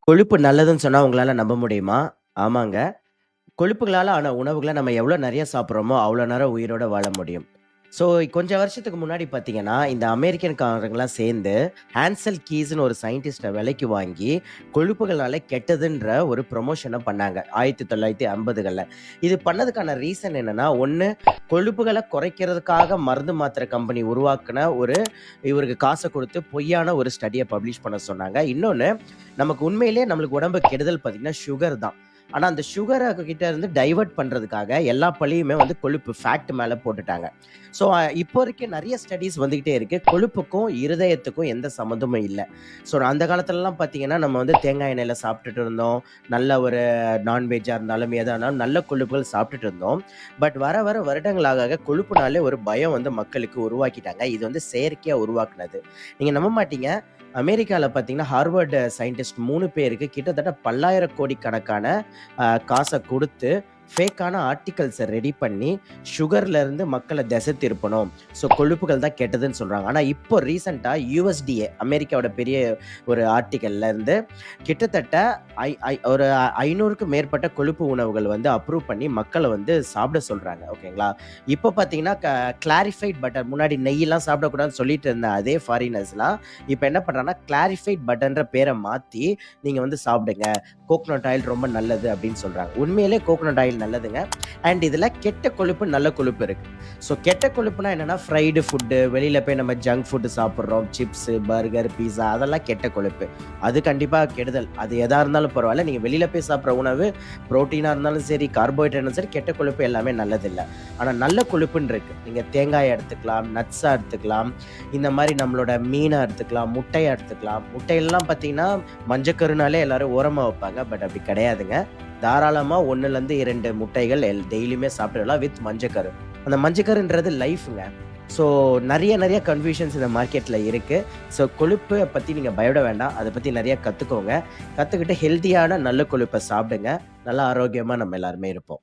கொழுப்பு நல்லதுன்னு சொன்னா உங்களால நம்ப முடியுமா? ஆமாங்க. கொழுப்புகளால ஆன உணவுகள நம்ம எவ்வளோ நெறைய சாப்பிடுறோமோ, அவ்வளோ நேரம் உயிரோட வாழ முடியும். ஸோ கொஞ்சம் வருஷத்துக்கு முன்னாடி பார்த்தீங்கன்னா, இந்த அமெரிக்கன்காரங்கலாம் சேர்ந்து ஹான்சல் கீஸ்ன்னு ஒரு சயின்டிஸ்ட்ட விலைக்கு வாங்கி, கொழுப்புகள்னால கெட்டதுன்ற ஒரு ப்ரமோஷன பண்ணாங்க. 1950கள்ல. இது பண்ணதுக்கான ரீசன் என்னன்னா, 1 கொழுப்புகள குறைக்கிறதுக்காக மருந்து மாத்திரை கம்பெனி உருவாக்குன இவருக்கு காச குடுத்து பொய்யான ஒரு ஸ்டடிய பப்ளிஷ் பண்ண சொன்னாங்க. இன்னொன்னு, நமக்கு உண்மையிலேயே நம்மளுக்கு உடம்புக்கு கெடுதல் பார்த்தீங்கன்னா, சுகர் தான். ஆனா, அந்த சுகர கிட்ட இருந்து டைவர்ட் பண்றதுக்காக எல்லா பழியுமே வந்து கொழுப்பு ஃபேட் மேல போட்டுட்டாங்க. ஸோ, இப்போ வரைக்கும் நெறைய ஸ்டடீஸ் வந்துகிட்டே இருக்கு. கொழுப்புக்கும், இருதயத்துக்கும் எந்த சம்மந்தமும் இல்ல. ஸோ, அந்த காலத்துலலாம் பார்த்தீங்கன்னா, நம்ம வந்து தேங்காய் எண்ணெயில சாப்பிட்டுட்டு இருந்தோம். நல்ல ஒரு நான்வெஜ்ஜா இருந்தாலும், எதா இருந்தாலும் நல்ல கொழுப்புகள் சாப்பிட்டுட்டு இருந்தோம். பட் வர வர வருடங்கள் ஆக ஆக கொழுப்புனாலே ஒரு பயம் வந்து மக்களுக்கு உருவாக்கிட்டாங்க. இது வந்து செயற்கையா உருவாக்குனது. நீங்க நம்ப மாட்டீங்க. அமெரிக்கால பார்த்தீங்கன்னா, ஹார்வர்ட் சயின்டிஸ்ட் 3 பேருக்கு கிட்டத்தட்ட பல்லாயிரம் கோடி கணக்கான காச குடுத்து, ஃபேக்கான ஆர்டிகல்ஸ ரெடி பண்ணி, சுகர்ல இருந்து மக்கள திசை திருப்பணும். ஸோ கொழுப்புகள் தான் கெட்டதுன்னு சொல்றாங்க. ஆனா இப்போ ரீசென்ட்டா USDA அமெரிக்காவோட பெரிய ஒரு ஆர்டிகல்ல இருந்து கிட்டத்தட்ட ஐ ஐ ஒரு 500க்கும் மேற்பட்ட கொழுப்பு உணவுகள் வந்து அப்ரூவ் பண்ணி மக்கள வந்து சாப்பிட சொல்றாங்க. ஓகேங்களா? இப்போ பார்த்தீங்கன்னா, கிளாரிஃபைட் பட்டர் முன்னாடி நெய்யெல்லாம் சாப்பிடக்கூடாதுன்னு சொல்லிட்டு இருந்த அதே ஃபாரினர்ஸ்லாம் இப்ப என்ன பண்றாங்கன்னா, கிளாரிஃபைட் பட்டர்ன்ற பேர மாத்தி, நீங்க வந்து சாப்பிடுங்க. கோகனட் ஆயில் ரொம்ப நல்லது அப்படின்னு சொல்றாங்க. உண்மையிலே கோகனட் ஆயில் நல்லதுங்க. அண்ட் இதுல கெட்ட கொழுப்பு, நல்ல கொழுப்பு இருக்கு. ஸோ கெட்ட கொழுப்புனா என்னன்னா, ஃப்ரைடு ஃபுட்டு, வெளியில போய் நம்ம ஜங்க் ஃபுட் சாப்பிடுறோம். சிப்ஸு, பர்கர், பீஸா அதெல்லாம் கெட்ட கொழுப்பு. அது கண்டிப்பா கெடுதல். அது எதா இருந்தாலும் பரவால்ல. நீங்க வெளியில போய் சாப்பிடுற உணவு புரோட்டீனா இருந்தாலும் சரி, கார்போஹைட்ரேட் இருந்தாலும் சரி, கெட்ட கொழுப்பு எல்லாமே நல்லதில்ல. ஆனா நல்ல கொழுப்புன்னு இருக்கு. நீங்க தேங்காய எடுத்துக்கலாம், நட்ஸா எடுத்துக்கலாம். இந்த மாரி நம்மளோட மீனா எடுத்துக்கலாம், முட்டையா எடுத்துக்கலாம். முட்டையெல்லாம் பார்த்தீங்கன்னா, மஞ்சக்கருனாலே எல்லாரும் ஓரமா வைப்பாங்க. பட் அப்படி கிடையாதுங்க. தாராளமா 1லேருந்து 2 முட்டைகள் டெய்லியுமே சாப்பிடலாம் வித் மஞ்சக்கரு. அந்த மஞ்சக்கருன்றது லைஃப்ங்க. ஸோ நெறைய கன்ஃப்யூஷன்ஸ் இந்த மார்க்கெட்ல இருக்கு. ஸோ கொழுப்ப பத்தி நீங்க பயப்பட வேண்டாம். அத பத்தி நெறைய கத்துக்கோங்க. கத்துக்கிட்டு ஹெல்த்தியான நல்ல கொழுப்ப சாப்பிடுங்க. நல்லா ஆரோக்கியமா நம்ம எல்லாருமே இருப்போம்.